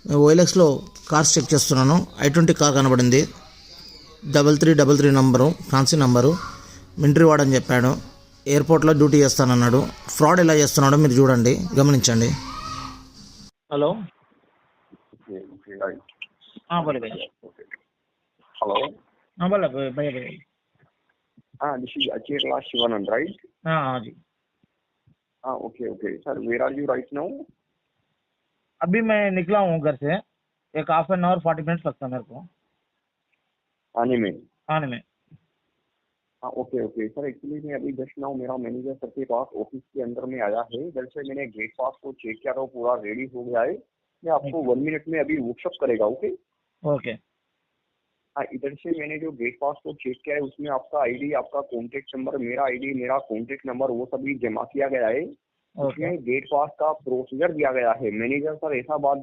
ఓఎల్ఎక్స్లో cars check చేస్తున్నాను. i20 car కనబడింది. 3333 number, ఫ్రాన్సీ number. మింట్రీ వాడని చెప్పాడు. ఎయిర్పోర్ట్లో డ్యూటీ చేస్తానన్నాడు. ఫ్రాడ్ ఎలా చేస్తున్నాడో మీరు చూడండి, గమనించండి. हेलो। Okay okay right. हाँ बोले भैया। Okay hello. हाँ बोला भैया भैया। हाँ this is Acherla Shivanand right. हाँ हाँ जी। हाँ okay okay sir, where are you right now? अभी मैं निकला हूँ घर से, एक हाफ एन आवर 40 मिनट्स लगता है मेरे को आने में? आने में। हाँ ओके ओके सर, एक्चुअली मैं अभी जस्ट नाउ मेरा मैनेजर सर के पास ऑफिस के अंदर में आया है। इधर से मैंने गेट पास को चेक किया तो पूरा रेडी हो गया है। मैं आपको 1 मिनट में अभी वर्कशॉप करेगा। Okay okay. हाँ, इधर से मैंने जो गेट पास को चेक किया है उसमें आपका आईडी, आपका कॉन्टेक्ट नंबर, मेरा आईडी, मेरा कॉन्टेक्ट नंबर वो सभी जमा किया गया है। ओके। उसमें गेट पास का प्रोसीजर दिया गया है। मैनेजर सर ऐसा बात